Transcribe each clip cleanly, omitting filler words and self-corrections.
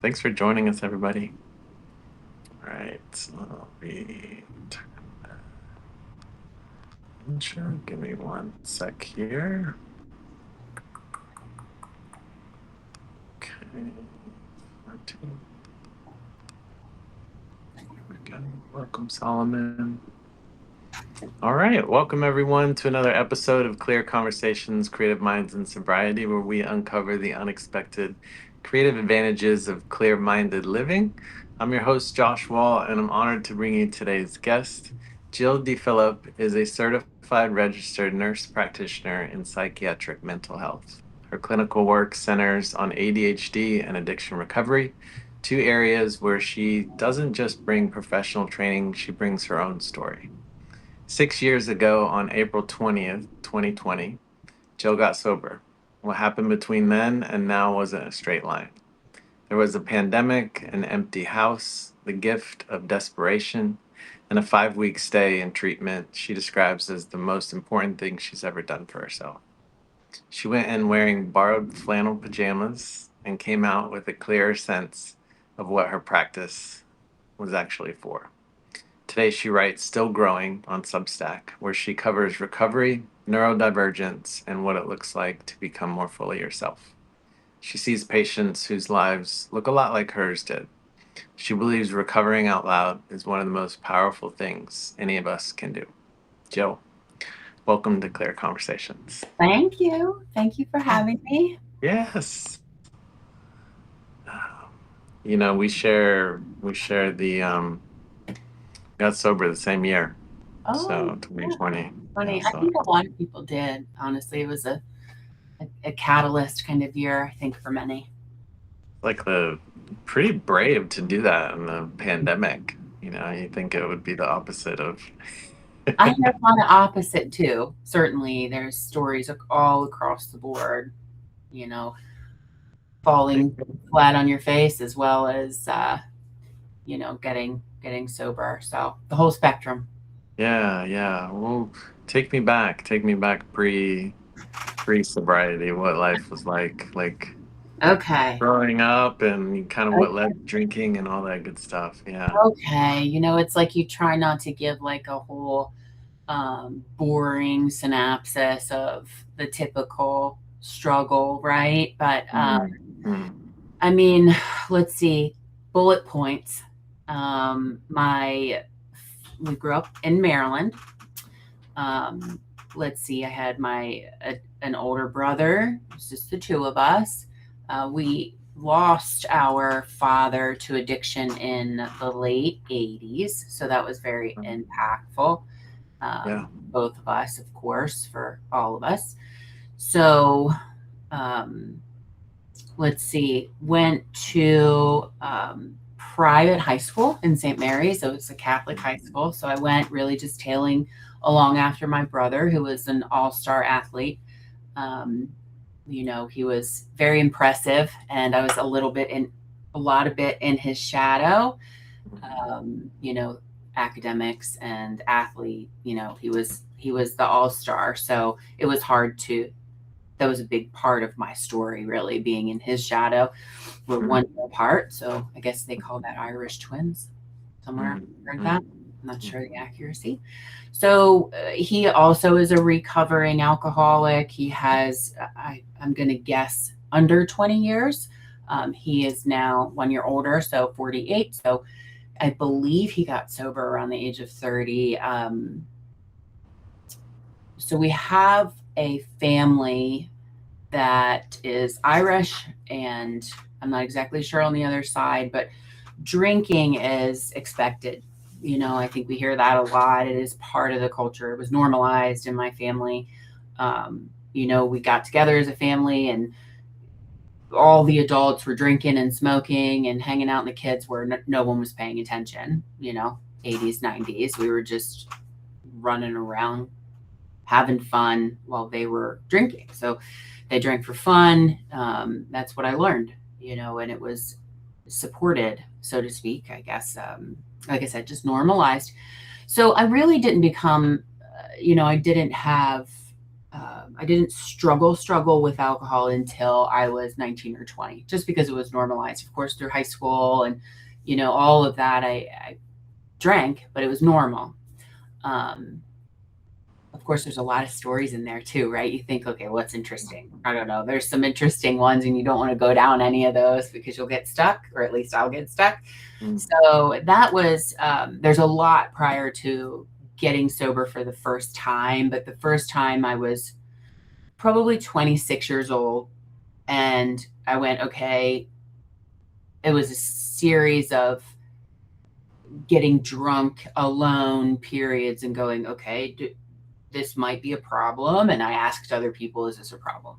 Thanks for joining us, everybody. All right, so I'll be sure. Give me one sec here. Okay. 14. Here we go. Welcome, Solomon. All right, welcome everyone to another episode of Clear Conversations, Creative Minds, and Sobriety, where we uncover the unexpected creative advantages of clear-minded living. I'm your host, Josh Woll, and I'm honored to bring you today's guest. Jill DePhillip is a certified registered nurse practitioner in psychiatric mental health. Her clinical work centers on ADHD and addiction recovery, two areas where she doesn't just bring professional training, she brings her own story. 6 years ago, on April 20th, 2020, Jill got sober. What happened between then and now wasn't a straight line. There was a pandemic, an empty house, the gift of desperation, and a 5 week stay in treatment she describes as the most important thing she's ever done for herself. She went in wearing borrowed flannel pajamas and came out with a clearer sense of what her practice was actually for. Today, she writes Still Growing on Substack, where she covers recovery, neurodivergence, and what it looks like to become more fully yourself. She sees patients whose lives look a lot like hers did. She believes recovering out loud is one of the most powerful things any of us can do. Jill, welcome to Clear Conversations. Thank you. Thank you for having me. Yes. We share the got sober the same year. Oh, So yeah. 2020. Yeah, Funny. I so think a lot of people did. Honestly, it was a catalyst kind of year, I think, for many. like the pretty brave to do that in the pandemic. You think it would be the opposite of. I have on the opposite too. Certainly, there's stories all across the board, you know, falling flat on your face as well as getting sober. So the whole spectrum. Yeah, yeah. Well, take me back pre sobriety, what life was like Okay. growing up and kind of what led to drinking and all that good stuff. Yeah. Okay. It's like you try not to give like a whole boring synopsis of the typical struggle, right? But Mm-hmm. I mean, let's see, bullet points. My We grew up in Maryland. Um, let's see, I had an older brother. It was just the two of us. We lost our father to addiction in the late 80s, so that was very impactful. Yeah. Both of us, of course, for all of us. So, um, let's see, went to private high school in St. Mary's. So it was a Catholic high school. So I went really just tailing along after my brother, who was an all-star athlete. Um, he was very impressive, and I was a lot of bit in his shadow. Um, you know, Academics and athlete. He was the all-star, so it was hard to. That was a big part of my story, really, being in his shadow. We're Mm-hmm. 1 year apart, so I guess they call that Irish twins. Somewhere I heard that. I'm not sure the accuracy. So he also is a recovering alcoholic. He has, I'm going to guess, under 20 years. He is now 1 year older, so 48. So I believe he got sober around the age of 30. So we have a family that is Irish, and I'm not exactly sure on the other side, but drinking is expected. I think we hear that a lot. It is part of the culture. It was normalized in my family. We got together as a family, and all the adults were drinking and smoking and hanging out, and the kids were no one was paying attention. 80s, 90s, we were just running around having fun while they were drinking. So they drank for fun. That's what I learned, and it was supported, so to speak, I guess. Like I said, just normalized. So I really didn't become, I didn't have I didn't struggle with alcohol until I was 19 or 20, just because it was normalized. Of course, through high school and, all of that, I drank, but it was normal. Um, of course, there's a lot of stories in there too, right? You think, okay, what's interesting? I don't know. There's some interesting ones, and you don't want to go down any of those because you'll get stuck, or at least I'll get stuck. Mm. So that was, there's a lot prior to getting sober for the first time. But the first time I was probably 26 years old, and I went, okay, it was a series of getting drunk alone periods and going, okay, this might be a problem. And I asked other people, is this a problem?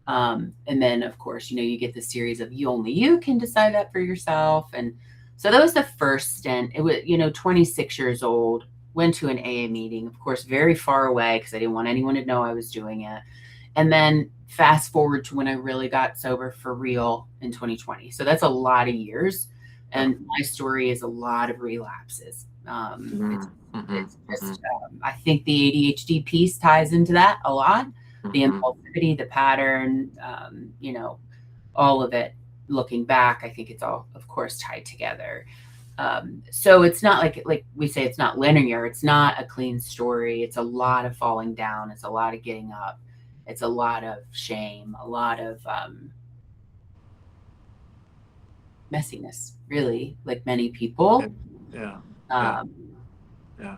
And then, of course, you get the series of you can decide that for yourself. And so that was the first stint. It was, 26 years old, went to an AA meeting, of course, very far away because I didn't want anyone to know I was doing it. And then fast forward to when I really got sober for real in 2020. So that's a lot of years. And my story is a lot of relapses. It's just, I think the ADHD piece ties into that a lot. The impulsivity, the pattern, all of it. Looking back, I think it's all, of course, tied together. So it's not like we say, it's not linear. It's not a clean story. It's a lot of falling down. It's a lot of getting up. It's a lot of shame, a lot of messiness, really, like many people. Yeah. Um, Yeah.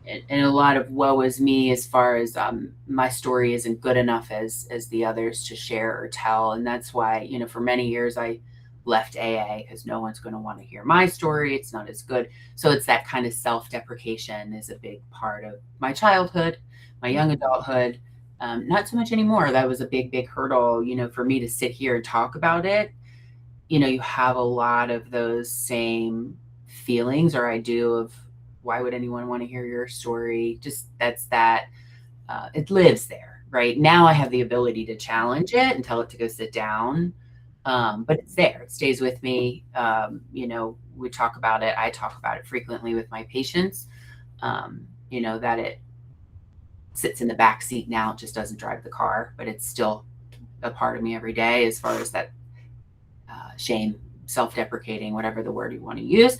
and a lot of woe is me, as far as my story isn't good enough as the others to share or tell. And that's why, for many years I left AA, because no one's going to want to hear my story. It's not as good. So it's that kind of self-deprecation is a big part of my childhood, my young adulthood. Not so much anymore. That was a big hurdle, for me to sit here and talk about it. You have a lot of those same feelings, or I do, of why would anyone want to hear your story? Just it lives there. Right now I have the ability to challenge it and tell it to go sit down. But it's there. It stays with me. We talk about it. I talk about it frequently with my patients. That it sits in the back seat now. It just doesn't drive the car, but it's still a part of me every day, as far as that shame, self-deprecating, whatever the word you want to use.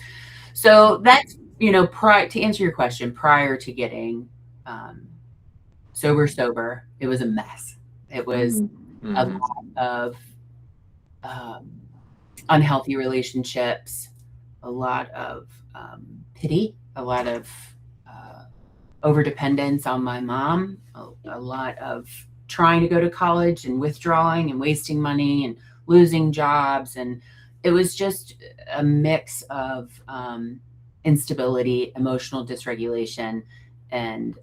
So that's, to answer your question, prior to getting sober, it was a mess. It was a lot of unhealthy relationships, a lot of pity, a lot of overdependence on my mom, a lot of trying to go to college and withdrawing and wasting money and losing jobs. And it was just a mix of instability, emotional dysregulation. And,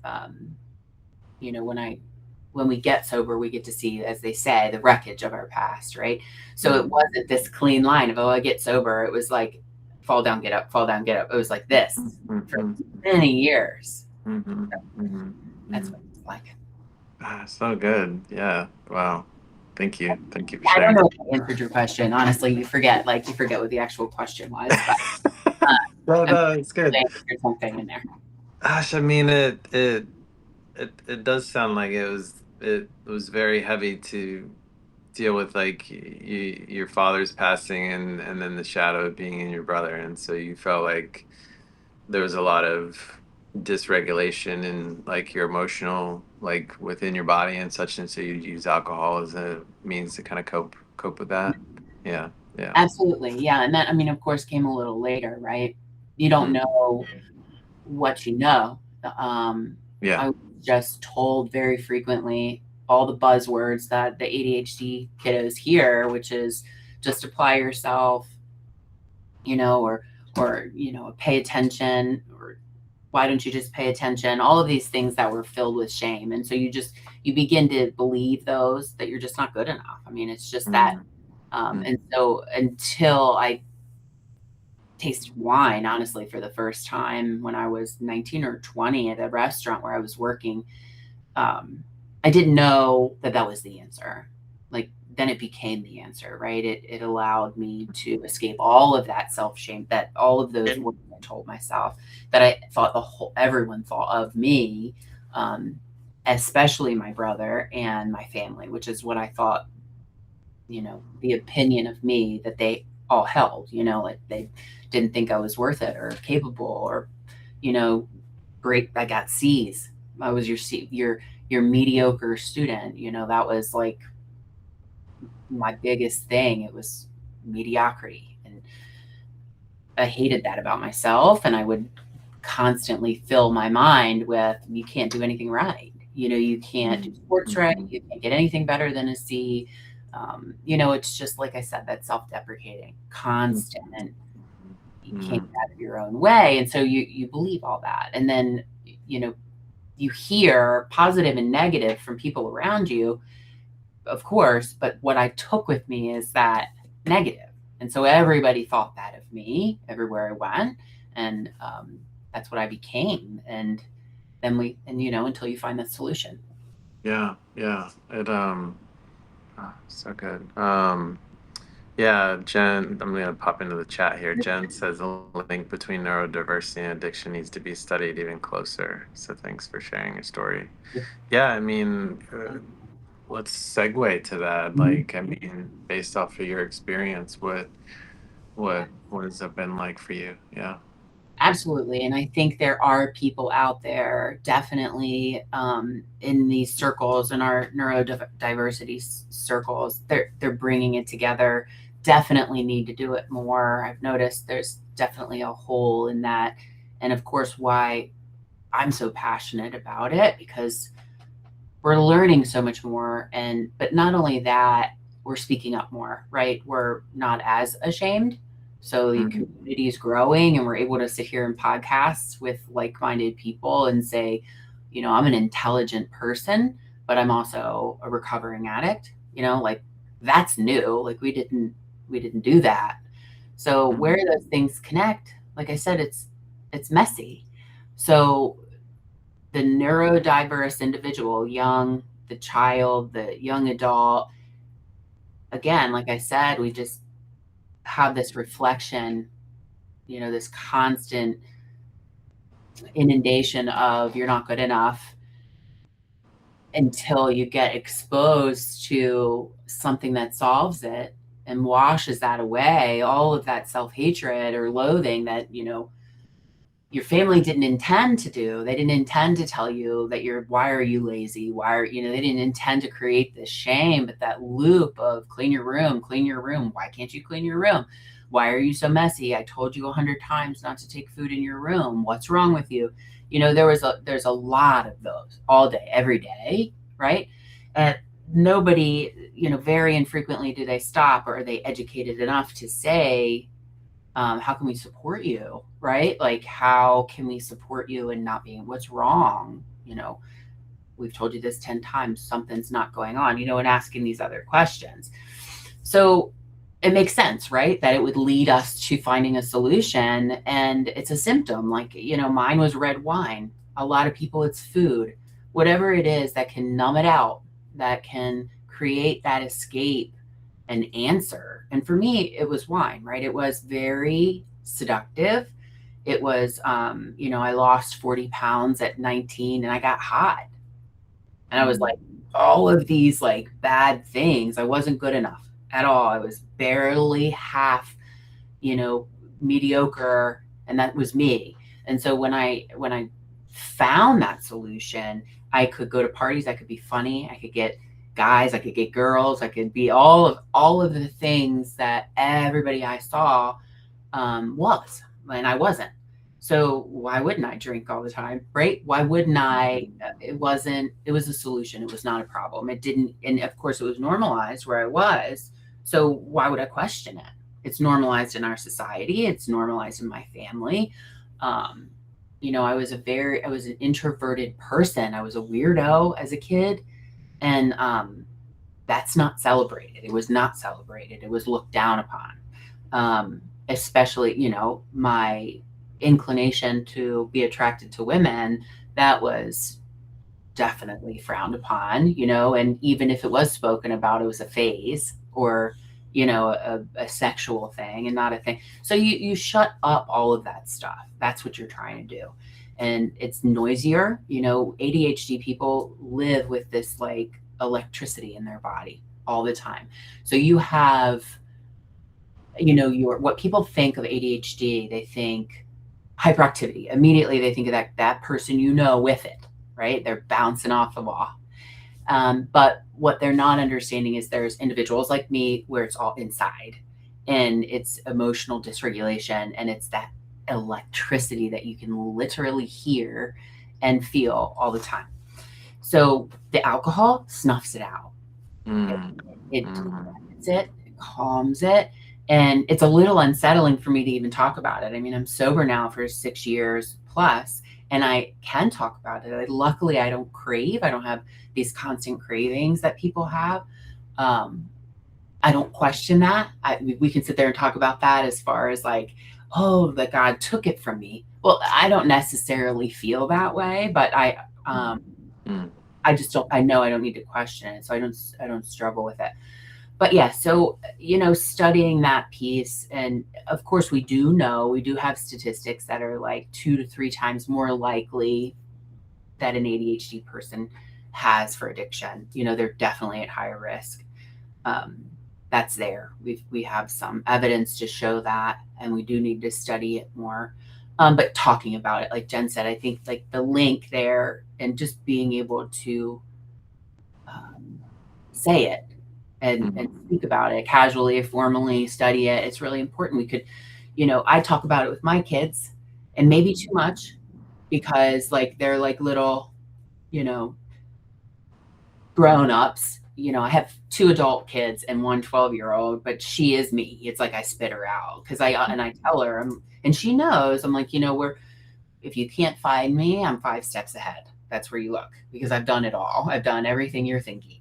when we get sober, we get to see, as they say, the wreckage of our past, right? So it wasn't this clean line of, oh, I get sober. It was like, fall down, get up, fall down, get up. It was like this for many years. That's what it's like. So good. Yeah. Wow. Thank you for I don't sharing. know if I answered your question. Honestly, you forget what the actual question was. But No, it's good. there's something in there. Gosh, I mean, it does sound like it was very heavy to deal with, like your father's passing, and then the shadow of being in your brother, and so you felt like there was a lot of dysregulation and like your emotional, like within your body and such, and so you use alcohol as a means to kind of cope with that. Yeah. Yeah. Absolutely. Yeah. And that, of course, came a little later, right? You don't know what you know. Yeah. I was just told very frequently all the buzzwords that the ADHD kiddos hear, which is just apply yourself, or pay attention, or why don't you just pay attention? All of these things that were filled with shame. And so you begin to believe those, that you're just not good enough. It's just that. And so until I tasted wine, honestly, for the first time when I was 19 or 20 at a restaurant where I was working, I didn't know that was the answer. Like, then it became the answer, right? It allowed me to escape all of that self-shame, that all of those words I told myself, that I thought everyone thought of me. especially my brother and my family, which is what I thought, the opinion of me that they all held, like they didn't think I was worth it or capable or, great. I got C's. I was your mediocre student. That was like my biggest thing. It was mediocrity. And I hated that about myself. And I would constantly fill my mind with, you can't do anything right. You can't do sports right. You can't get anything better than a C. It's just, like I said, that self-deprecating, constant, you can't get out of your own way. And so you believe all that. And then, you hear positive and negative from people around you, of course, but what I took with me is that negative. And so everybody thought that of me everywhere I went. And that's what I became. And then until you find that solution. Yeah, yeah. So good. Yeah, Jen, I'm gonna pop into the chat here. Jen says the link between neurodiversity and addiction needs to be studied even closer. So thanks for sharing your story. Yeah, I mean, let's segue to that. Like, I mean, based off of your experience, what has it been like for you? Yeah. Absolutely. And I think there are people out there definitely in these circles, in our neurodiversity circles, they're bringing it together. Definitely need to do it more. I've noticed there's definitely a hole in that. And of course, why I'm so passionate about it, because we're learning so much more. But not only that, we're speaking up more, right? We're not as ashamed. So the community is growing, and we're able to sit here in podcasts with like-minded people and say, I'm an intelligent person, but I'm also a recovering addict. Like, that's new. Like, we didn't do that. So where those things connect, like I said, it's messy. So the neurodiverse individual, the child, the young adult, again, like I said, we just have this reflection, this constant inundation of you're not good enough, until you get exposed to something that solves it and washes that away, all of that self-hatred or loathing that, your family didn't intend to do. They didn't intend to tell you that why are you lazy? They didn't intend to create this shame, but that loop of clean your room. Why can't you clean your room? Why are you so messy? I told you 100 times not to take food in your room. What's wrong with you? There's a lot of those all day, every day, right? And nobody, very infrequently do they stop, or are they educated enough to say, how can we support you, right? Like, how can we support you in not being, what's wrong? We've told you this 10 times, something's not going on, and asking these other questions. So it makes sense, right? That it would lead us to finding a solution. And it's a symptom. Like, mine was red wine. A lot of people, it's food, whatever it is that can numb it out, that can create that escape and answer. And for me, it was wine, right? It was very seductive. It was, I lost 40 pounds at 19, and I got hot. And I was like, all of these like bad things, I wasn't good enough at all. I was barely half, mediocre. And that was me. And so when I found that solution, I could go to parties, I could be funny, I could get guys, I could get girls, I could be all of the things that everybody I saw was, and I wasn't. So why wouldn't I drink all the time, right? Why wouldn't I? It was a solution. It was not a problem. It didn't, and of course it was normalized where I was. So why would I question it? It's normalized in our society. It's normalized in my family. I was an introverted person. I was a weirdo as a kid. And that's not celebrated. It was not celebrated. It was looked down upon. Especially, my inclination to be attracted to women, that was definitely frowned upon, and even if it was spoken about, it was a phase, or, a sexual thing and not a thing. So you shut up all of that stuff. That's what you're trying to do. and it's noisier. ADHD people live with this like electricity in their body all the time. So you have, what people think of ADHD, they think hyperactivity. Immediately they think of that person, with it, right? They're bouncing off the wall. But what they're not understanding is there's individuals like me where it's all inside, and it's emotional dysregulation, and it's that electricity that you can literally hear and feel all the time. So the alcohol snuffs it out. It quiets it, it calms it. And it's a little unsettling for me to even talk about it. I mean, I'm sober now for 6 years plus, and I can talk about it. Luckily, I don't crave. I don't have these constant cravings that people have. I don't question that. We can sit there and talk about that as far as like, oh, that God took it from me. Well, I don't necessarily feel that way, but I just don't. I know I don't need to question it, so I don't struggle with it. But yeah, so studying that piece, and of course we do have statistics that are like 2 to 3 times more likely that an ADHD person has for addiction. They're definitely at higher risk. That's there. We have some evidence to show that, and we do need to study it more. But talking about it, like Jen said, I think like the link there and just being able to say it and speak about it casually, formally, study it. It's really important. We could, I talk about it with my kids, and maybe too much, because like they're like little, grown-ups. I have 2 adult kids and 1 12-year-old, but she is me. It's like I spit her out because I tell her, and she knows. I'm like, if you can't find me, I'm 5 steps ahead. That's where you look, because I've done it all. I've done everything you're thinking.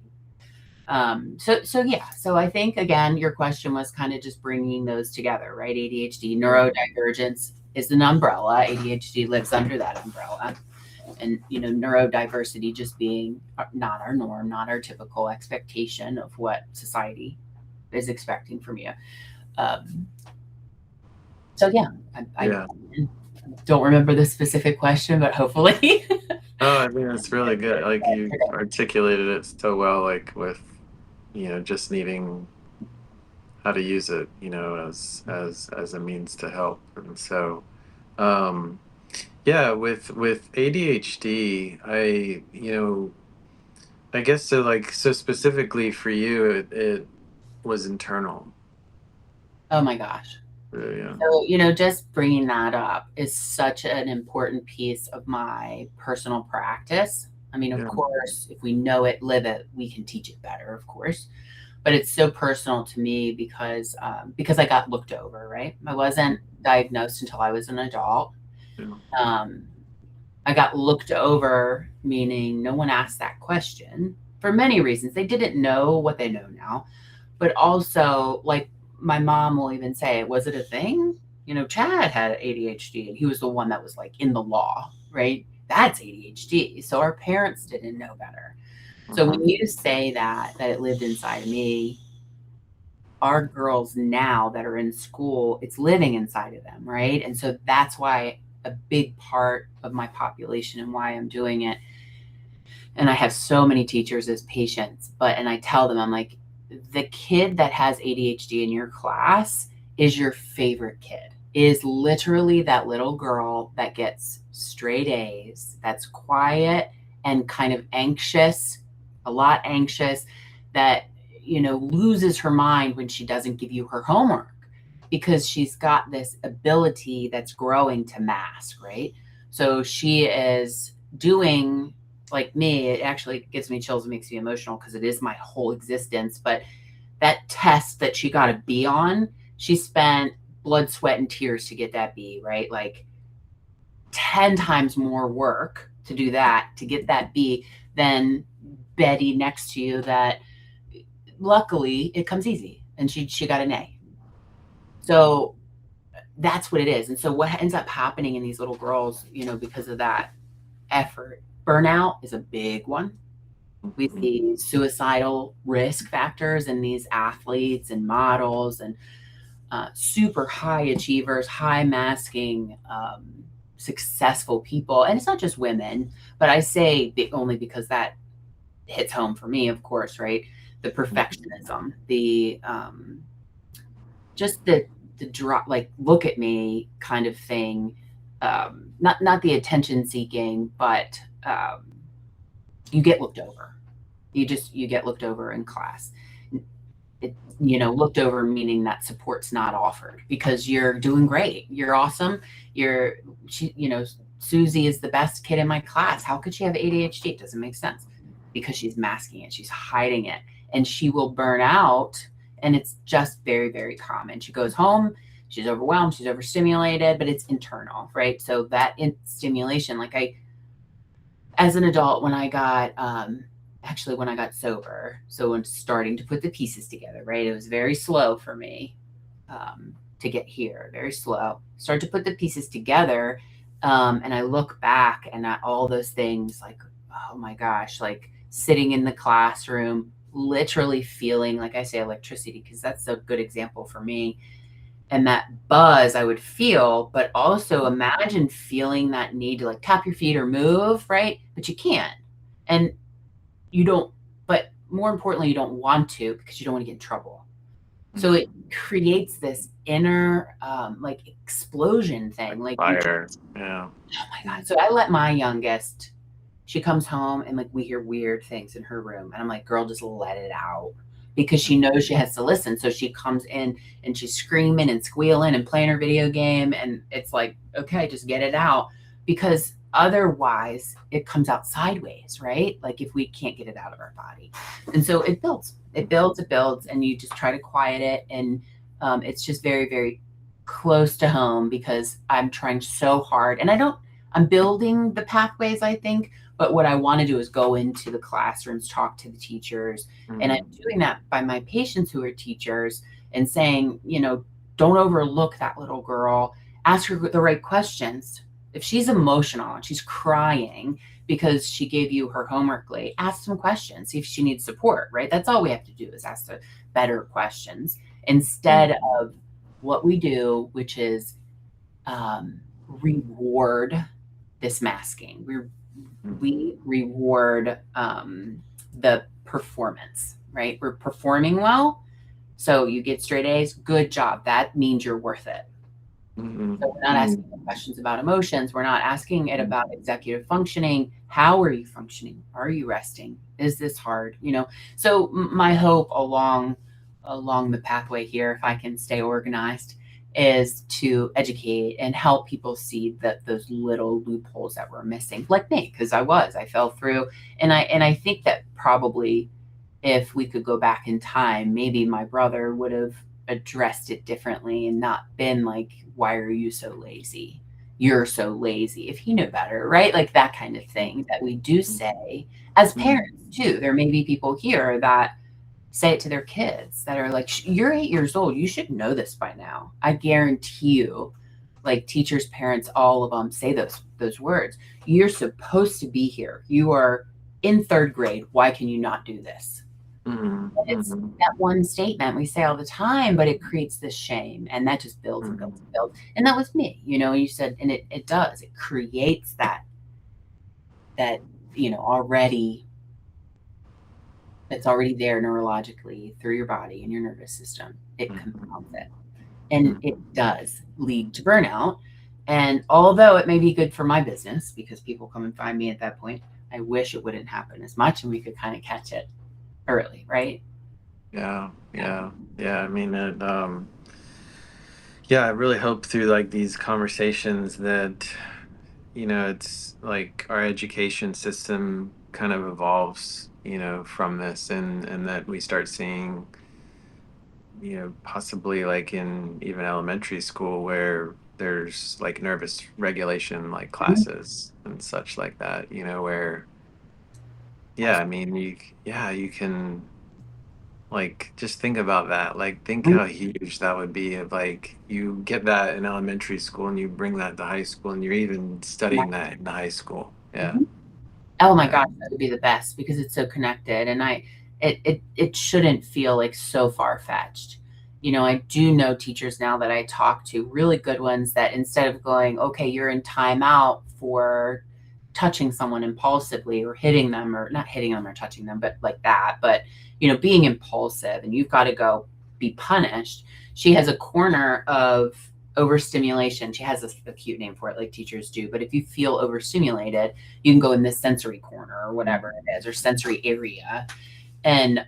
So I think, again, your question was kind of just bringing those together, right? ADHD, neurodivergence is an umbrella. ADHD lives under that umbrella. And, neurodiversity just being not our norm, not our typical expectation of what society is expecting from you. I don't remember the specific question, but hopefully. Oh, I mean, it's really good. Like, you articulated it so well, like with, just needing how to use it, as a means to help. And so, yeah, with ADHD, I guess so specifically for you, it was internal. Oh my gosh. Yeah. So, just bringing that up is such an important piece of my personal practice. I mean, of course, if we know it, live it, we can teach it better, of course. But it's so personal to me because I got looked over, right? I wasn't diagnosed until I was an adult. I got looked over, meaning no one asked that question for many reasons. They didn't know what they know now, but also, like, my mom will even say, was it a thing? Chad had ADHD, and he was the one that was like in the law, right? That's ADHD. So our parents didn't know better. So when you say that it lived inside of me, our girls now that are in school, it's living inside of them, right? And so that's why a big part of my population and why I'm doing it. And I have so many teachers as patients, and I tell them, I'm like, the kid that has ADHD in your class is your favorite kid, is literally that little girl that gets straight A's, that's quiet and kind of anxious, a lot anxious, that, loses her mind when she doesn't give you her homework, because she's got this ability that's growing to mask, right? So she is doing, like me, it actually gives me chills and makes me emotional because it is my whole existence. But that test that she got a B on, she spent blood, sweat, and tears to get that B, right? Like 10 times more work to do that, to get that B, than Betty next to you that luckily it comes easy, and she got an A. So that's what it is. And so what ends up happening in these little girls, because of that effort, burnout is a big one. We see suicidal risk factors in these athletes and models, and super high achievers, high masking successful people, and it's not just women, but I say only because that hits home for me, of course, right? The perfectionism, the just the drop, like, look at me kind of thing. Not the attention seeking, but you get looked over. You get looked over in class. Looked over meaning that support's not offered because you're doing great. You're awesome. Susie is the best kid in my class. How could she have ADHD? It doesn't make sense because she's masking it. She's hiding it, and she will burn out. And it's just very, very common. She goes home, she's overwhelmed, she's overstimulated, but it's internal, right? So that stimulation, as an adult, when I got sober, so when starting to put the pieces together, right? It was very slow for me to get here, very slow. Start to put the pieces together, and I look back and at all those things, like, oh my gosh, like sitting in the classroom, literally feeling, like I say, electricity, because that's a good example for me. And that buzz I would feel, but also imagine feeling that need to like tap your feet or move, right? But you can't. And you don't, but more importantly, you don't want to because you don't want to get in trouble. So it creates this inner like explosion thing. Like fire. Yeah. Oh my God. So I let my youngest, she comes home and like we hear weird things in her room. And I'm like, girl, just let it out because she knows she has to listen. So she comes in and she's screaming and squealing and playing her video game. And it's like, okay, just get it out, because otherwise it comes out sideways, right? Like if we can't get it out of our body. And so it builds, and you just try to quiet it. And it's just very, very close to home because I'm trying so hard, and I'm building the pathways, I think, but what I want to do is go into the classrooms, talk to the teachers. And I'm doing that by my patients who are teachers and saying, don't overlook that little girl. Ask her the right questions. If she's emotional and she's crying because she gave you her homework late, ask some questions, see if she needs support, right? That's all we have to do is ask the better questions instead of what we do, which is reward this masking. We reward the performance, right? We're performing well, so you get straight A's, good job. That means you're worth it. So we're not asking questions about emotions. We're not asking it about executive functioning. How are you functioning? Are you resting? Is this hard? So my hope along the pathway here, if I can stay organized, is to educate and help people see that those little loopholes that we're missing, like me, because I fell through. And I think that probably if we could go back in time, maybe my brother would have addressed it differently and not been like, why are you so lazy? You're so lazy. If he knew better, right? Like that kind of thing that we do say as parents too. There may be people here that say it to their kids that are like, you're 8 years old. You should know this by now. I guarantee you, like teachers, parents, all of them say those words. You're supposed to be here. You are in 3rd grade. Why can you not do this? It's that one statement we say all the time, but it creates this shame, and that just builds and builds and builds. And that was me, you said, and it does. It creates that already, that's already there neurologically through your body and your nervous system. It compounds it, and it does lead to burnout. And although it may be good for my business because people come and find me at that point, I wish it wouldn't happen as much and we could kind of catch it early, right? Yeah. I mean, I really hope through like these conversations that, it's like our education system kind of evolves, from this, and that we start seeing, possibly like in even elementary school where there's like nervous regulation, like classes and such like that, where, I mean, you can, like, just think about that. Like, think how huge that would be if, like, you get that in elementary school and you bring that to high school and you're even studying that in the high school. Yeah. Oh my Yeah. gosh, that would be the best because it's so connected, and it shouldn't feel like so far fetched. I do know teachers now that I talk to, really good ones, that instead of going, okay, you're in timeout for touching someone impulsively or hitting them, or not hitting them or touching them, but like that, but being impulsive and you've got to go be punished. She has a corner of overstimulation. She has a cute name for it, like teachers do. But if you feel overstimulated, you can go in this sensory corner or whatever it is, or sensory area. And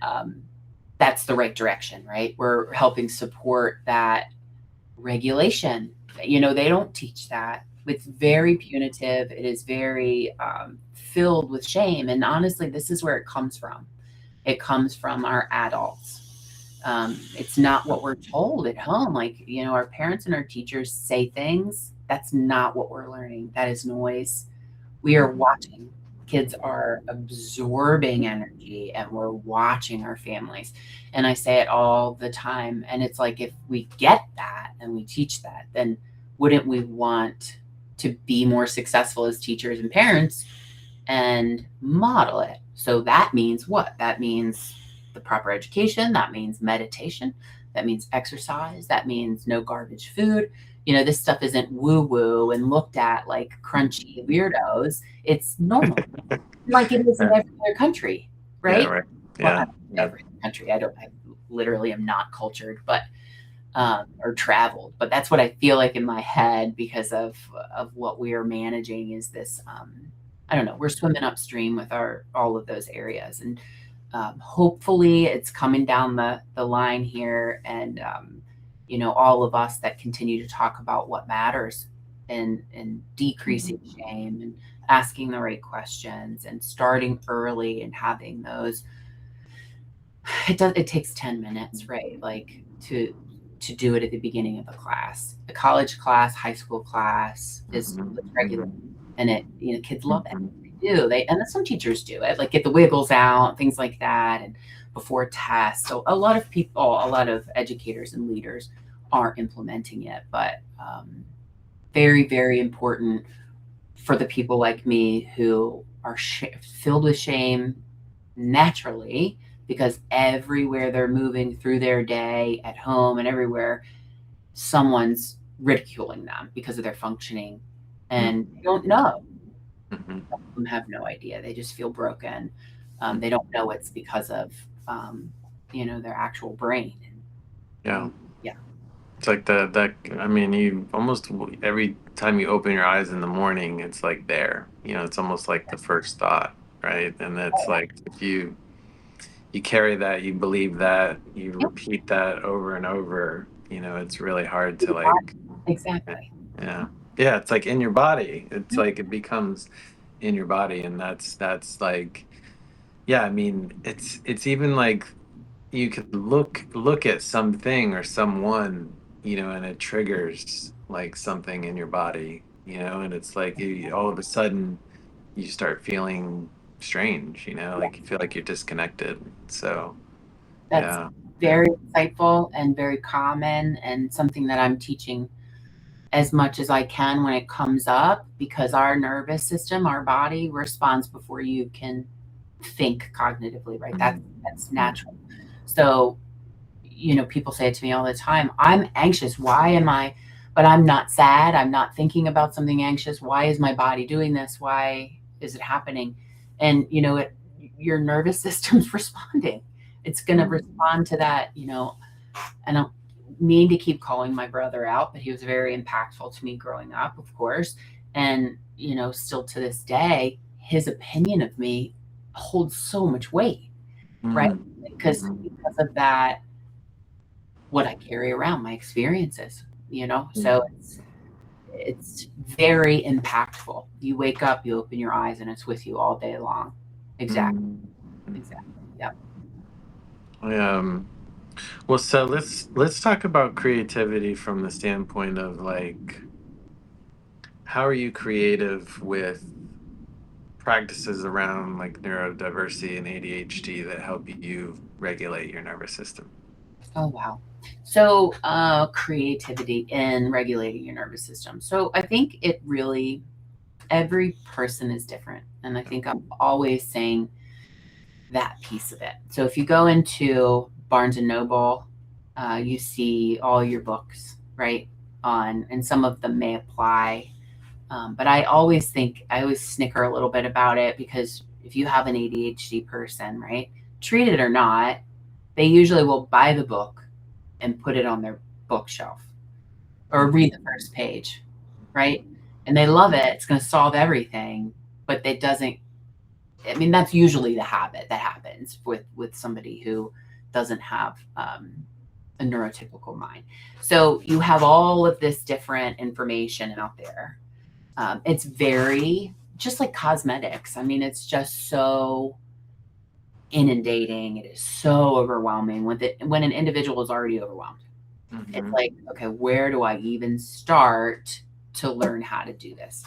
that's the right direction, right? We're helping support that regulation. They don't teach that. It's very punitive. It is very filled with shame. And honestly, this is where it comes from. It comes from our adults. It's not what we're told at home. Like, our parents and our teachers say things. That's not what we're learning. That is noise. We are watching. Kids are absorbing energy and we're watching our families. And I say it all the time. And it's like, if we get that and we teach that, then wouldn't we want to be more successful as teachers and parents and model it? So that means what? That means the proper education. That means meditation. That means exercise. That means no garbage food. This stuff isn't woo woo and looked at like crunchy weirdos. It's normal, like it is in every other country, Yeah, right? right. Well, Yeah. Yeah. every country. I literally am not cultured, but or traveled, but that's what I feel like in my head because of what we are managing is this. I don't know. We're swimming upstream with all of those areas, and hopefully it's coming down the line here, and all of us that continue to talk about what matters, and decreasing shame and asking the right questions and starting early and having those. It takes 10 minutes, right? Like to do it at the beginning of a class. A college class, high school class is regular, and kids love it. They do. And some teachers do it, like get the wiggles out, things like that, and before tests. So a lot of people, a lot of educators and leaders are implementing it, but very, very important for the people like me who are filled with shame naturally, because everywhere they're moving through their day at home and everywhere, someone's ridiculing them because of their functioning, and they don't know. Mm-hmm. Some have no idea. They just feel broken. They don't know it's because of their actual brain. Yeah. Yeah. It's like I mean, you almost every time you open your eyes in the morning, it's like there. It's almost like the first thought, right? And it's like if you carry that, you believe that, you repeat that over and over, it's really hard to like, Exactly. yeah. Yeah, it's like in your body. It's like it becomes in your body, and that's like, yeah, I mean, it's even like you could look at something or someone, and it triggers like something in your body, and it's like all of a sudden you start feeling strange, like you feel like you're disconnected. So That's yeah. Yeah. very insightful and very common, and something that I'm teaching as much as I can when it comes up, because our nervous system, our body responds before you can think cognitively, right? That's natural. So, people say it to me all the time. I'm anxious. Why am I? But I'm not sad. I'm not thinking about something anxious. Why is my body doing this? Why is it happening? And your nervous system's responding. It's going to respond to that. I don't mean to keep calling my brother out, but he was very impactful to me growing up, of course. And, still to this day, his opinion of me holds so much weight, right? Because of that, what I carry around, my experiences, so it's very impactful. You wake up, you open your eyes, and it's with you all day long. Exactly. Exactly. Yep. Well, so let's talk about creativity from the standpoint of like, how are you creative with practices around like neurodiversity and ADHD that help you regulate your nervous system? Oh, wow. So, creativity in regulating your nervous system. So, I think it really, every person is different. And I think I'm always saying that piece of it. So, if you go into Barnes and Noble, you see all your books, right? And some of them may apply. But I always snicker a little bit about it, because if you have an ADHD person, right, treat it or not, they usually will buy the book and put it on their bookshelf or read the first page, right? And they love it. It's going to solve everything, but it doesn't. I mean, that's usually the habit that happens with somebody who doesn't have a neurotypical mind. So you have all of this different information out there. It's very, just like cosmetics. I mean, it's just so inundating. It is so overwhelming when an individual is already overwhelmed. Mm-hmm. It's like, okay, where do I even start to learn how to do this?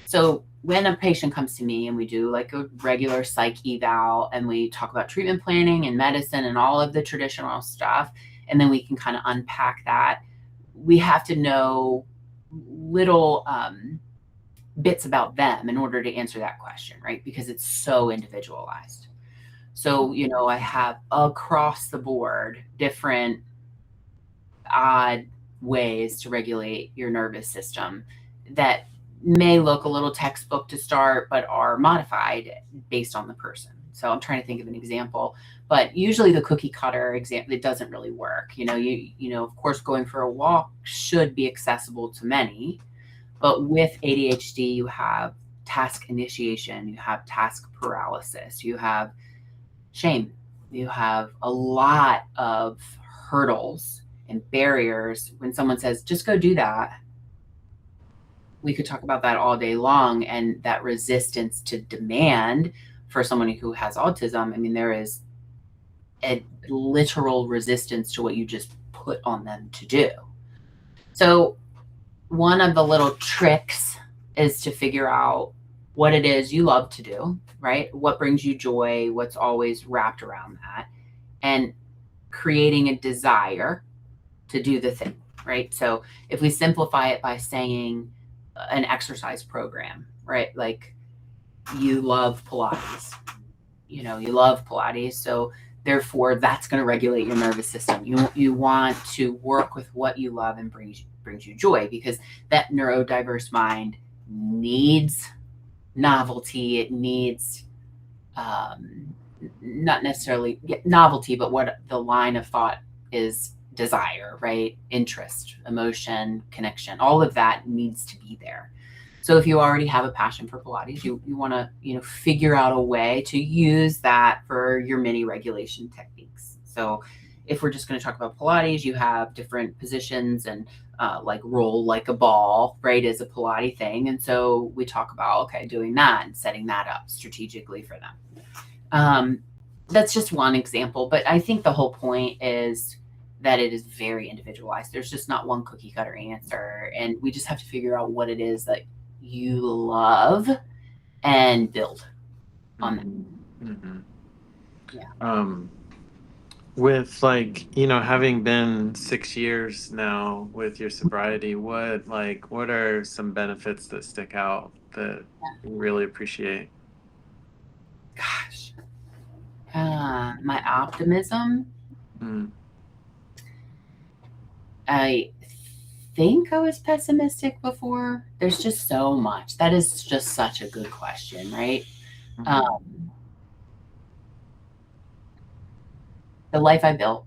So when a patient comes to me and we do like a regular psych eval and we talk about treatment planning and medicine and all of the traditional stuff, and then we can kind of unpack that, we have to know little bits about them in order to answer that question, right? Because it's so individualized. So, I have across the board different odd ways to regulate your nervous system that may look a little textbook to start, but are modified based on the person. So I'm trying to think of an example, but usually the cookie cutter example, it doesn't really work. Of course, going for a walk should be accessible to many, but with ADHD, you have task initiation, you have task paralysis, you have shame, you have a lot of hurdles and barriers. When someone says, just go do that, we could talk about that all day long. And that resistance to demand for someone who has autism, I mean, there is a literal resistance to what you just put on them to do. So one of the little tricks is to figure out what it is you love to do, right? What brings you joy, what's always wrapped around that, and creating a desire to do the thing, right? So if we simplify it by saying an exercise program, right? Like you love Pilates, you love Pilates. So therefore that's going to regulate your nervous system. You want to work with what you love and brings you joy, because that neurodiverse mind needs novelty. It needs not necessarily novelty, but what the line of thought is desire, right? Interest, emotion, connection, all of that needs to be there. So if you already have a passion for Pilates, you want to, figure out a way to use that for your mini regulation techniques. So if we're just going to talk about Pilates, you have different positions and like roll like a ball, right, is a Pilates thing. And so we talk about, okay, doing that and setting that up strategically for them. That's just one example, but I think the whole point is that it is very individualized. There's just not one cookie cutter answer. And we just have to figure out what it is that you love and build on that. Mm-hmm. Yeah. With having been 6 years now with your sobriety, what are some benefits that stick out that you really appreciate? Gosh. My optimism. Mm. I think I was pessimistic before. There's just so much. That is just such a good question, right? Mm-hmm. The life I built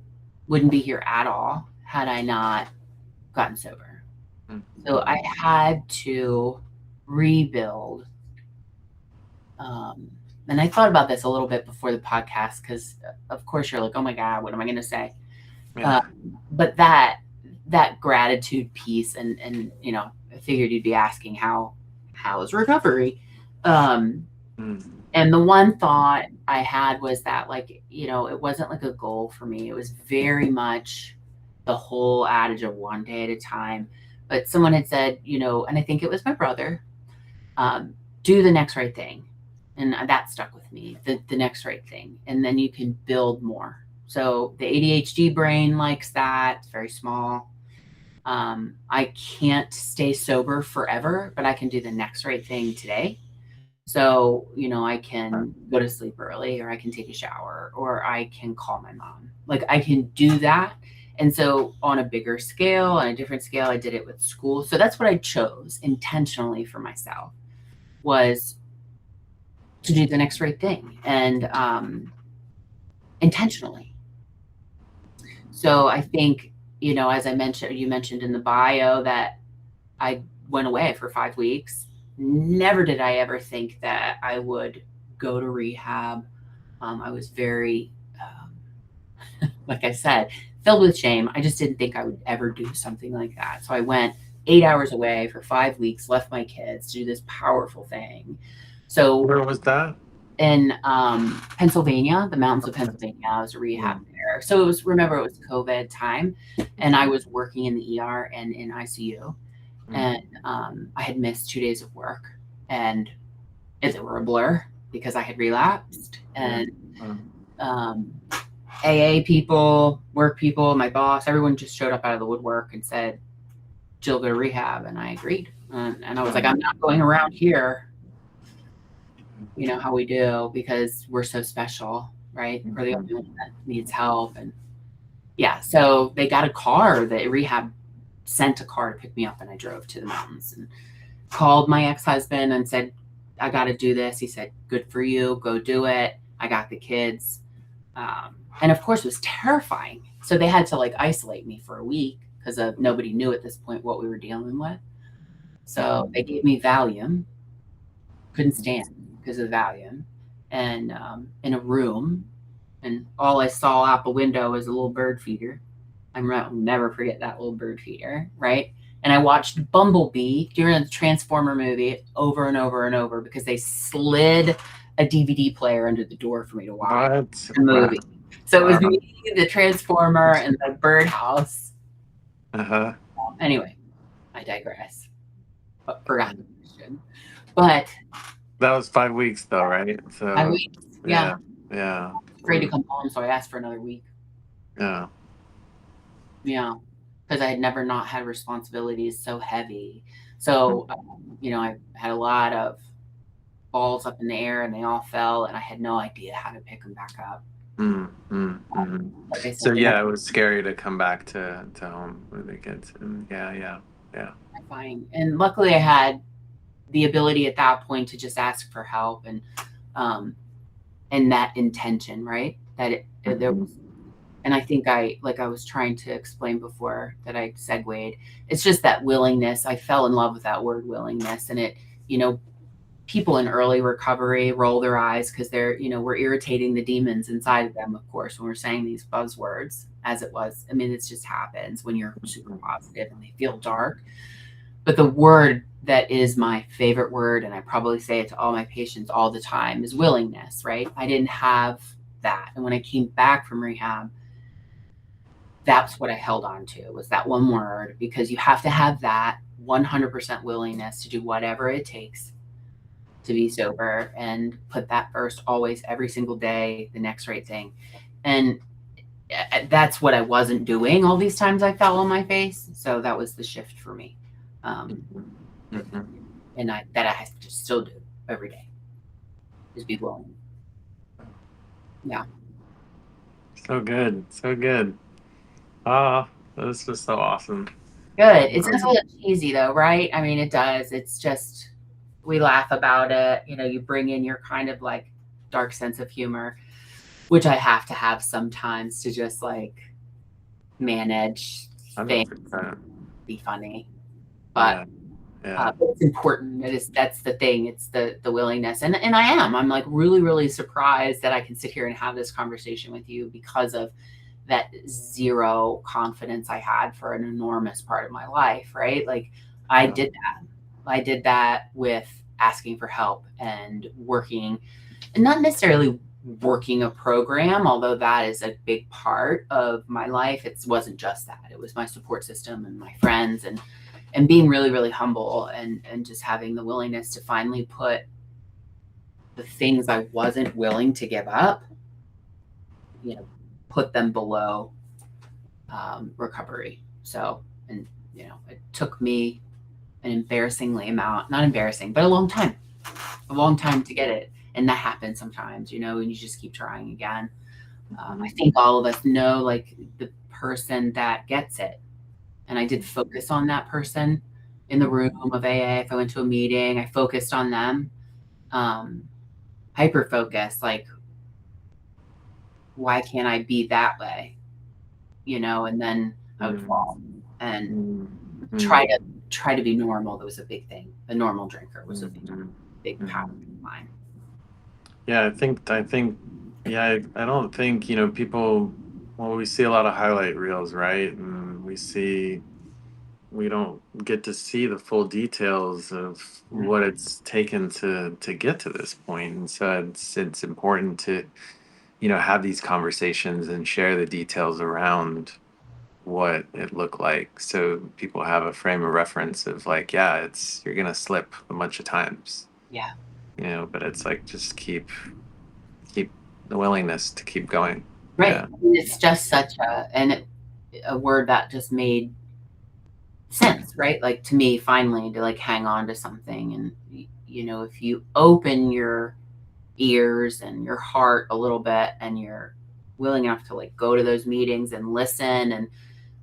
wouldn't be here at all had I not gotten sober. Mm-hmm. So I had to rebuild. And I thought about this a little bit before the podcast, because of course you're like, oh my God, what am I going to say? Yeah. But that gratitude piece, and I figured you'd be asking how is recovery. And the one thought I had was that, it wasn't like a goal for me. It was very much the whole adage of one day at a time. But someone had said, and I think it was my brother, do the next right thing. And that stuck with me, the next right thing. And then you can build more. So the ADHD brain likes that. It's very small. I can't stay sober forever, but I can do the next right thing today. So, I can go to sleep early, or I can take a shower, or I can call my mom. Like I can do that. And so on a bigger scale, on a different scale, I did it with school. So that's what I chose intentionally for myself, was to do the next right thing, and intentionally. So I think, as you mentioned in the bio that I went away for 5 weeks. Never did I ever think that I would go to rehab. I was very, like I said, filled with shame. I just didn't think I would ever do something like that. So I went 8 hours away for 5 weeks, left my kids to do this powerful thing. So Where was that? in Pennsylvania, the mountains of Pennsylvania, I was a rehab there. So it was COVID time, and I was working in the ER and in ICU. And I had missed 2 days of work, and they were a blur because I had relapsed. And AA people, work people, my boss, everyone just showed up out of the woodwork and said, Jill, go to rehab. And I agreed. And I was like, I'm not going around here, how we do, because we're so special, right? We're the only one that needs help. And yeah, so they got a car. The rehab sent a car to pick me up, and I drove to the mountains and called my ex-husband and said, I got to do this. He said, good for you. Go do it. I got the kids. And of course it was terrifying. So they had to isolate me for a week because nobody knew at this point what we were dealing with. So they gave me Valium. Couldn't stand because of Valium. And in a room, and all I saw out the window was a little bird feeder. I'll never forget that little bird feeder, right? And I watched Bumblebee during the Transformer movie over and over and over because they slid a DVD player under the door for me to watch the movie. So it was me, the Transformer, and the birdhouse. Anyway, I digress. But forgot the question. But that was 5 weeks, though, right? So 5 weeks, yeah. Afraid to come home, so I asked for another week. Yeah, because I had never not had responsibilities so heavy. So, I had a lot of balls up in the air, and they all fell, and I had no idea how to pick them back up. So yeah, it was scary to come back to home with the kids. Yeah. Fine. And luckily I had the ability at that point to just ask for help, and that intention, right? That there was. And I think I was trying to explain before that I segued. It's just that willingness. I fell in love with that word willingness. And it, people in early recovery roll their eyes because they're, we're irritating the demons inside of them, of course, when we're saying these buzzwords, as it was. I mean, it just happens when you're super positive and they feel dark. But the word that is my favorite word, and I probably say it to all my patients all the time, is willingness, right? I didn't have that. And when I came back from rehab, that's what I held on to, was that one word, because you have to have that 100% willingness to do whatever it takes to be sober and put that first, always, every single day, the next right thing. And that's what I wasn't doing all these times I fell on my face. So that was the shift for me. And that I have to still do every day, is be willing. Yeah. So good. This was so awesome. Good. It sounds a little cheesy though, right? I mean, it does. It's just, we laugh about it. You bring in your kind of dark sense of humor, which I have to have sometimes to just manage things, be funny. But it's important. That's the thing. It's the willingness. And I'm really, really surprised that I can sit here and have this conversation with you because of that zero confidence I had for an enormous part of my life, right? I did that with asking for help and working, and not necessarily working a program, although that is a big part of my life. It wasn't just that. It was my support system and my friends, and being really, really humble, and just having the willingness to finally put the things I wasn't willing to give up, put them below recovery. So, and it took me an embarrassingly amount, not embarrassing, but a long time to get it. And that happens sometimes, and you just keep trying again. I think all of us know like the person that gets it. And I did focus on that person in the room of AA. If I went to a meeting, I focused on them. Hyper focus, like, why can't I be that way? And then I would fall and try to be normal. That was a big thing. A normal drinker was a big power of mine. Yeah, yeah, I don't think, people, well, we see a lot of highlight reels, right? And we don't get to see the full details of what it's taken to get to this point. And so it's important to, have these conversations and share the details around what it looked like so people have a frame of reference of like, yeah, you're gonna slip a bunch of times, Yeah. but it's like just keep the willingness to keep going. Right. Yeah. It's just such a word that just made sense, right? Like to me, finally, to like hang on to something. And, if you open your ears and your heart a little bit and you're willing enough to like go to those meetings and listen and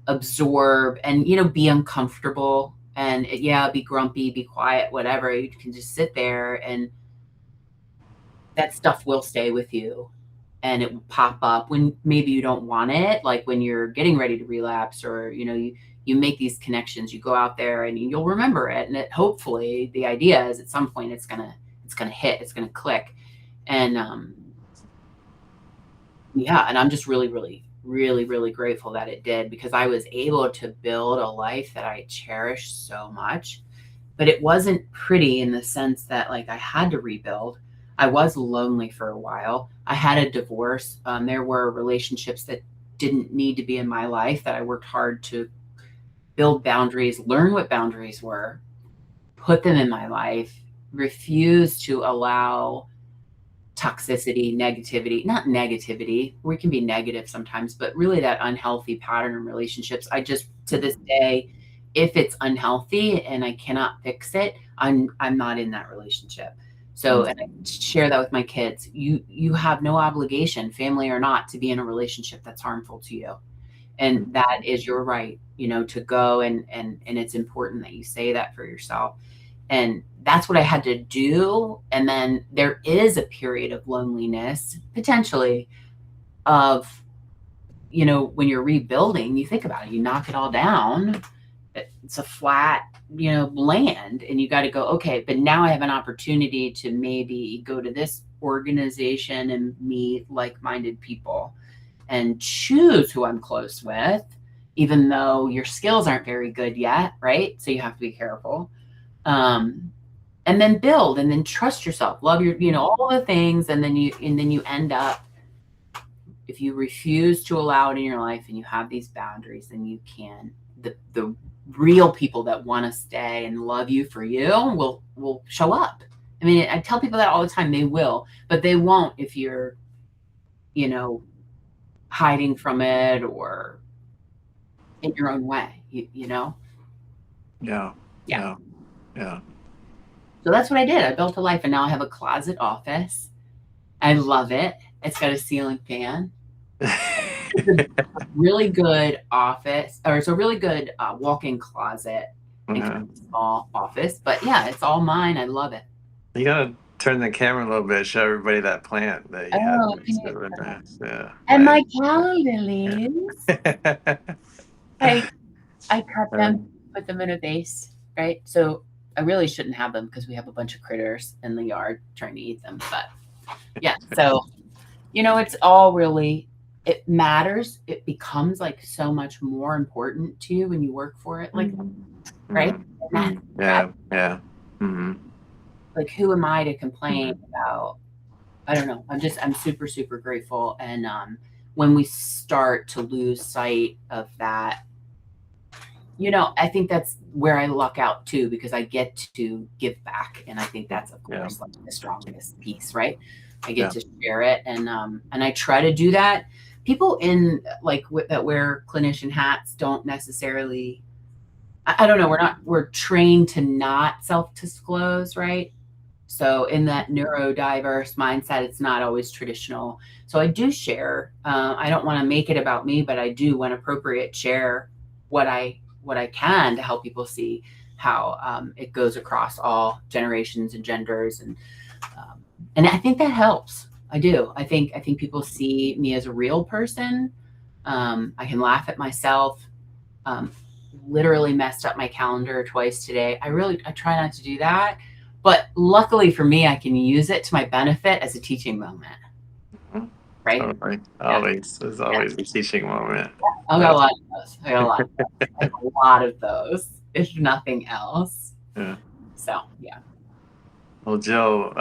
absorb and, be uncomfortable and be grumpy, be quiet, whatever, you can just sit there and that stuff will stay with you and it will pop up when maybe you don't want it, like when you're getting ready to relapse or you make these connections, you go out there and you'll remember it, and hopefully the idea is at some point it's gonna hit, it's gonna click. And and I'm just really really really really grateful that it did, because I was able to build a life that I cherish so much. But it wasn't pretty in the sense that like I had to rebuild. I was lonely for a while. I had a divorce. There were relationships that didn't need to be in my life that I worked hard to build boundaries, learn what boundaries were, put them in my life, refuse to allow toxicity, negativity, not negativity, we can be negative sometimes, but really that unhealthy pattern in relationships. I just, to this day, if it's unhealthy and I cannot fix it, I'm not in that relationship. So, and I share that with my kids. You have no obligation, family or not, to be in a relationship that's harmful to you. And that is your right, to go, and it's important that you say that for yourself. And that's what I had to do. And then there is a period of loneliness, potentially, of, when you're rebuilding, you think about it, you knock it all down. It's a flat, land, and you got to go, okay, but now I have an opportunity to maybe go to this organization and meet like-minded people and choose who I'm close with, even though your skills aren't very good yet, right? So you have to be careful. And then build, and then trust yourself, love your, all the things. And then you end up, if you refuse to allow it in your life and you have these boundaries, then you can, the real people that want to stay and love you for you will show up. I mean, I tell people that all the time, they will, but they won't if you're, hiding from it or in your own way, Yeah. So that's what I did. I built a life, and now I have a closet office. I love it. It's got a ceiling fan. It's a really good office, or it's a really good walk-in closet and kind of small office. But yeah, it's all mine. I love it. You gotta turn the camera a little bit, show everybody that plant that you have. Yeah. And my calendar leaves. I cut them, put them in a vase, right? So I really shouldn't have them because we have a bunch of critters in the yard trying to eat them. But yeah, so it's all really, it matters. It becomes like so much more important to you when you work for it, like, right? Yeah. Mm-hmm. Like, who am I to complain about? I don't know. I'm super, super grateful. And when we start to lose sight of that, I think that's where I luck out too, because I get to give back. And I think that's, of course, like the strongest piece, right? I get to share it. And I try to do that. People in like that wear clinician hats don't necessarily, I don't know. We're trained to not self-disclose, right? So in that neurodiverse mindset, it's not always traditional. So I do share. I don't want to make it about me, but I do, when appropriate, share what I can to help people see how it goes across all generations and genders, and I think that helps. I do. I think people see me as a real person. I can laugh at myself. Um, Literally messed up my calendar twice today. I try not to do that, but luckily for me, I can use it to my benefit as a teaching moment. Mhm. Right? Totally. Yeah. Always. There's Yeah. always a teaching moment. I got a That's lot of those. I got a lot of those. I have a lot of those, if nothing else. yeah. So yeah. Well, Jill,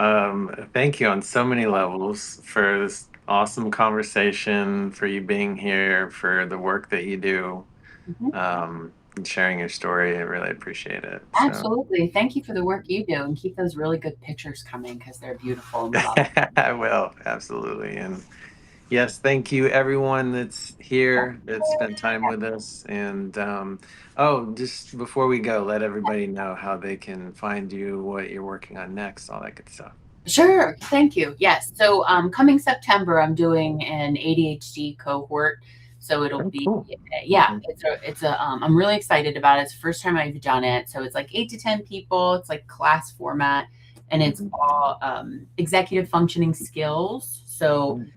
thank you on so many levels for this awesome conversation, for you being here, for the work that you do, Mhm. and sharing your story. I really appreciate it. So Absolutely. Thank you for the work you do, and keep those really good pictures coming because they're beautiful and we love I will, absolutely. And yes, thank you everyone that's here that spent time with us. And oh, just before we go, let everybody know how they can find you, what you're working on next, all that good stuff. Sure. Thank you. Yes. So coming September, I'm doing an ADHD cohort. So it'll Oh, be, cool. yeah, Mhm, I'm really excited about it. It's the first time I've done it. So it's like 8 to 10 people. It's like class format, and it's mhm, all executive functioning skills. So mhm,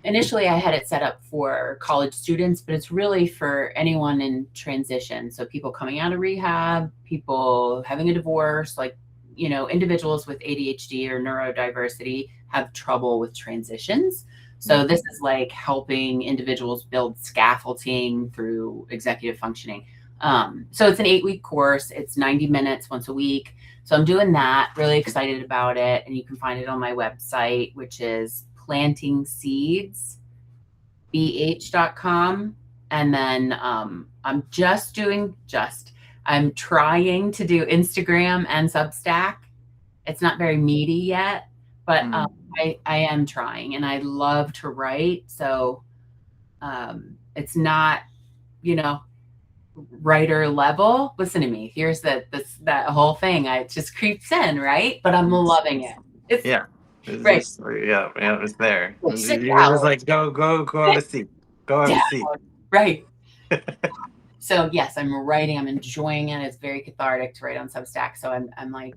initially I had it set up for college students, but it's really for anyone in transition. So people coming out of rehab, people having a divorce, like, individuals with ADHD or neurodiversity have trouble with transitions. So this mhm. is like helping individuals build scaffolding through executive functioning. So it's an 8-week course. It's 90 minutes once a week. So I'm doing that, really excited about it. And you can find it on my website, which is plantingseedsbh.com. And then I'm trying to do Instagram and Substack. It's not very meaty yet, but Mm. I am trying, and I love to write. So it's not, you know, writer level. Listen to me. Here's that whole thing. It just creeps in, right? But I'm loving it. It's Yeah, it's right. just yeah, yeah, it was there. Sit You were down. just like, go have Sit a seat, go have a down. seat. Right. So yes, I'm writing. I'm enjoying it. It's very cathartic to write on Substack. So I'm like,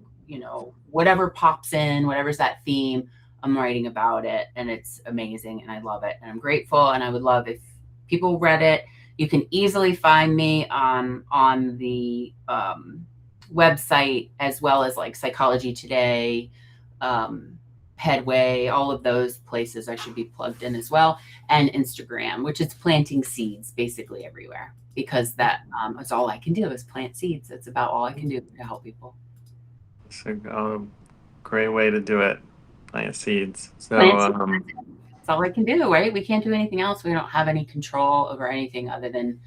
whatever pops in, whatever's that theme, I'm writing about it, and it's amazing, and I love it, and I'm grateful, and I would love if people read it. You can easily find me on the website, as well as like Psychology Today, um, Headway, all of those places I should be plugged in as well, and Instagram, which is planting seeds basically everywhere, because that is all I can do is plant seeds. That's about all I can do to help people. It's a great way to do it. Plant seeds. So Plant seeds. That's all I can do, right? We can't do anything else. We don't have any control over anything other than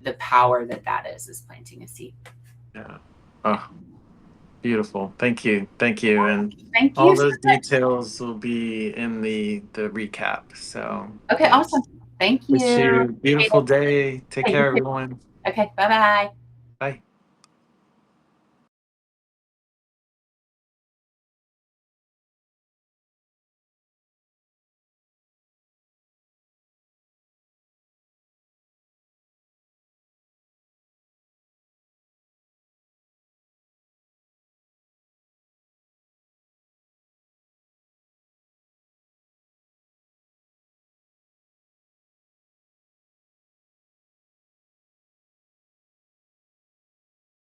the power that is planting a seed. yeah. Oh, beautiful. Thank you, and Thank all you so those much. details will be in the recap. So Okay, awesome. yes, Thank wish you. you a Appreciate beautiful it. day. Take Okay, you care, too. everyone. Okay, bye bye.